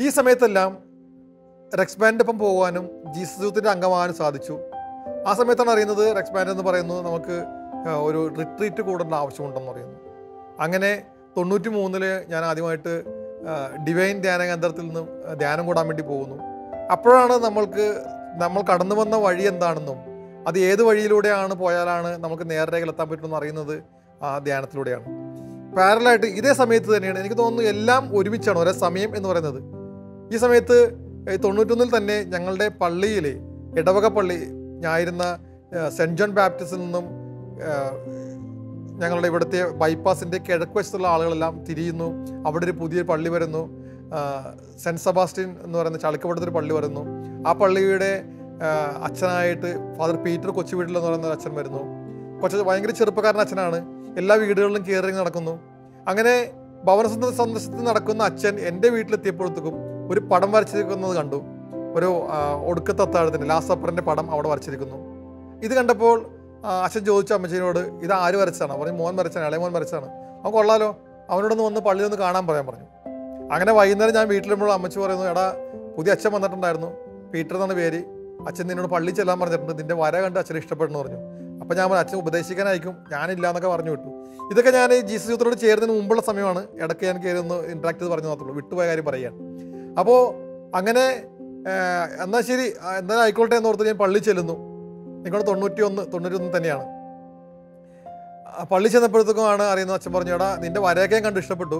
ഈ സമയത്തെല്ലാം റെക്സ് ബാൻഡിനൊപ്പം പോകുവാനും ജീസസ് യൂത്തിൻ്റെ അംഗമാകാനും സാധിച്ചു. ആ സമയത്താണ് അറിയുന്നത് റെക്സ് ബാൻഡ് എന്ന് പറയുന്നത് നമുക്ക് ഒരു റിട്രീറ്റ് കൂടേണ്ട ആവശ്യമുണ്ടെന്ന് പറയുന്നു. അങ്ങനെ 93 ഞാൻ ആദ്യമായിട്ട് ഡിവൈൻ ധ്യാന കേന്ദ്രത്തിൽ നിന്നും ധ്യാനം കൂടാൻ വേണ്ടി പോകുന്നു. അപ്പോഴാണ് നമ്മൾ കടന്നു വന്ന വഴി എന്താണെന്നും അത് ഏത് വഴിയിലൂടെയാണ് പോയാലാണ് നമുക്ക് നേർരേഖയിൽ എത്താൻ പറ്റുമെന്ന് അറിയുന്നത് ആ ധ്യാനത്തിലൂടെയാണ്. പാരലായിട്ട് ഇതേ സമയത്ത് തന്നെയാണ് എനിക്ക് തോന്നുന്നു എല്ലാം ഒരുമിച്ചാണ്, ഒരേ സമയം എന്ന് പറയുന്നത്. ഈ സമയത്ത് 91 തന്നെ ഞങ്ങളുടെ പള്ളിയിലെ ഇടവക പള്ളി ഞായിരുന്ന സെൻറ്റ് ജോൺ ബാപ്റ്റിസ്റ്റിൽ നിന്നും ഞങ്ങളുടെ ഇവിടുത്തെ ബൈപ്പാസിൻ്റെ കിഴക്ക് വശത്തുള്ള ആളുകളെല്ലാം തിരിയുന്നു. അവിടെ ഒരു പുതിയ പള്ളി വരുന്നു, സെൻറ്റ് സെബാസ്റ്റ്യൻ എന്ന് പറയുന്ന ചളിക്കപ്പെടുത്തൊരു പള്ളി വരുന്നു. ആ പള്ളിയുടെ അച്ഛനായിട്ട് ഫാദർ പീറ്റർ കൊച്ചുവീട്ടിൽ എന്ന് പറയുന്ന അച്ഛൻ വരുന്നു. ഭയങ്കര ചെറുപ്പക്കാരൻ അച്ഛനാണ്. എല്ലാ വീടുകളിലും കയറി നടക്കുന്നു. അങ്ങനെ ഭവന സന്ദർശനത്തിൽ നടക്കുന്ന അച്ഛൻ എൻ്റെ വീട്ടിലെത്തിയപ്പോഴത്തേക്കും ഒരു പടം വരച്ചിരിക്കുന്നത് കണ്ടു. ഒരു ഒടുക്കത്തെ അത്താഴത്തിൻ്റെ ലാസ്റ്റ് സപ്പറിൻ്റെ പടം അവിടെ വരച്ചിരിക്കുന്നു. ഇത് കണ്ടപ്പോൾ അച്ഛൻ ചോദിച്ചു അമ്മച്ചീനോട്, ഇത് ആര് വരച്ചതാണ്? പറഞ്ഞു, മോൻ വരച്ചാണ്, ഇളയ മോൻ വരച്ചാണ്. അവൻ കൊള്ളാലോ, അവനോടൊന്ന് വന്ന് പള്ളിയിലൊന്ന് കാണാൻ പറഞ്ഞു. അങ്ങനെ വൈകുന്നേരം ഞാൻ വീട്ടിലുമ്പോൾ അമ്മച്ചി പറയുന്നു, എടാ പുതിയ അച്ഛൻ വന്നിട്ടുണ്ടായിരുന്നു, പീറ്റർ എന്നാണ് പേര്, അച്ഛൻ നിന്നോട് പള്ളി ചെല്ലാൻ പറഞ്ഞിട്ടുണ്ട്, നിന്റെ വര കണ്ട് അച്ഛനെ ഇഷ്ടപ്പെടുന്നു പറഞ്ഞു. അപ്പോൾ ഞാൻ പറഞ്ഞു, അച്ഛൻ ഉപദേശിക്കാനായിരിക്കും, ഞാനില്ല എന്നൊക്കെ പറഞ്ഞു വിട്ടു. ഇതൊക്കെ ഞാൻ ജീസസ് യൂത്തിനോട് ചേരുന്നതിന് മുമ്പുള്ള സമയമാണ്. ഇടയ്ക്ക് ഞാൻ കയറി ഒന്ന് ഇൻട്രാക്ട് ചെയ്ത് പറഞ്ഞു മാത്രമേ ഉള്ളൂ, വിട്ടുപോയ കാര്യം പറയുകയാണ്. അപ്പോൾ അങ്ങനെ എന്നാൽ ശരി, എന്തായാലും ആയിക്കോട്ടെ എന്നോർത്ത് ഞാൻ പള്ളി ചെല്ലുന്നു. എനിക്കോട് 91 തന്നെയാണ്. പള്ളി ചെന്നപ്പോഴത്തേക്കുമാണ് അറിയുന്നത്, അച്ഛൻ പറഞ്ഞു, എടാ നിൻ്റെ വരയൊക്കെ കണ്ട് ഇഷ്ടപ്പെട്ടു,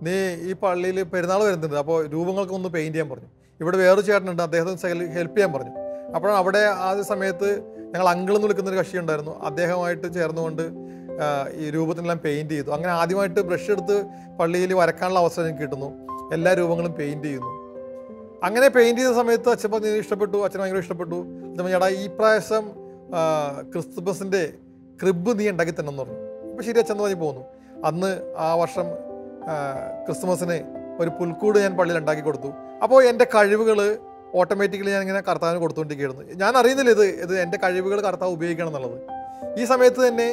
നീ ഈ പള്ളിയിൽ പെരുന്നാൾ വരുന്നുണ്ട്, അപ്പോൾ രൂപങ്ങൾക്ക് ഒന്ന് പെയിൻറ്റ് ചെയ്യാൻ പറഞ്ഞു. ഇവിടെ വേറൊരു ചേട്ടനുണ്ട്, അദ്ദേഹത്തിന് ഹെൽപ്പ് ചെയ്യാൻ പറഞ്ഞു. അപ്പോഴാണ് അവിടെ ആ സമയത്ത് ഞങ്ങൾ അങ്കിൾ എന്ന് വിളിക്കുന്നൊരു കക്ഷി ഉണ്ടായിരുന്നു, അദ്ദേഹമായിട്ട് ചേർന്നുകൊണ്ട് ഈ രൂപത്തിനെല്ലാം പെയിൻറ്റ് ചെയ്തു. അങ്ങനെ ആദ്യമായിട്ട് ബ്രഷ് എടുത്ത് പള്ളിയിൽ വരക്കാനുള്ള അവസരം എനിക്ക് കിട്ടുന്നു. എല്ലാ രൂപങ്ങളും പെയിൻറ്റ് ചെയ്യുന്നു. അങ്ങനെ പെയിൻറ്റ് ചെയ്ത സമയത്ത് അച്ഛൻ പറഞ്ഞു ഇഷ്ടപ്പെട്ടു, അച്ഛൻ ഭയങ്കര ഇഷ്ടപ്പെട്ടു. ചേട്ടാ ഈ പ്രാവശ്യം ക്രിസ്തുമസിൻ്റെ ക്രിബ് നീ ഉണ്ടാക്കി തന്നെ എന്ന് പറഞ്ഞു. അപ്പോൾ ശരി അച്ഛൻ പറഞ്ഞ് പോന്നു. അന്ന് ആ വർഷം ക്രിസ്തുമസിന് ഒരു പുൽക്കൂട് ഞാൻ പള്ളിയിൽ ഉണ്ടാക്കി കൊടുത്തു. അപ്പോൾ എൻ്റെ കഴിവുകൾ ഓട്ടോമാറ്റിക്കലി ഞാനിങ്ങനെ കർത്താവിന് കൊടുത്തുകൊണ്ടിരിക്കുകയായിരുന്നു. ഞാൻ അറിയുന്നില്ല ഇത് എൻ്റെ കഴിവുകൾ കർത്താവ് ഉപയോഗിക്കണം എന്നുള്ളത്. ഈ സമയത്ത് തന്നെ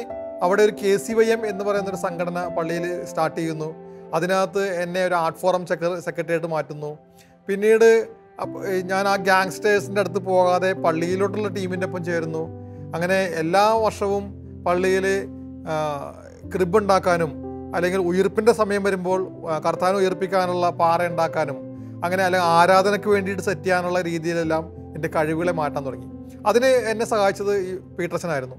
അവിടെ ഒരു KCYM എന്ന് പറയുന്നൊരു സംഘടന പള്ളിയിൽ സ്റ്റാർട്ട് ചെയ്യുന്നു. അതിനകത്ത് എന്നെ ഒരു ആർട്ട് ഫോറം സെക്രട്ടറിയായിട്ട് മാറ്റുന്നു. പിന്നീട് ഞാൻ ആ ഗാങ്സ്റ്റേഴ്സിൻ്റെ അടുത്ത് പോകാതെ പള്ളിയിലോട്ടുള്ള ടീമിൻ്റെ ഒപ്പം ചേരുന്നു. അങ്ങനെ എല്ലാ വർഷവും പള്ളിയിൽ ക്രിബ് ഉണ്ടാക്കാനും അല്ലെങ്കിൽ ഉയിർപ്പിൻ്റെ സമയം വരുമ്പോൾ കർത്താവിനെ ഉയർപ്പിക്കാനുള്ള പാറ ഉണ്ടാക്കാനും അങ്ങനെ അല്ലെങ്കിൽ ആരാധനയ്ക്ക് വേണ്ടിയിട്ട് സെറ്റ് ചെയ്യാനുള്ള രീതിയിലെല്ലാം എൻ്റെ കഴിവുകളെ മാറ്റാൻ തുടങ്ങി. അതിന് എന്നെ സഹായിച്ചത് ഈ പീറ്റർസനായിരുന്നു.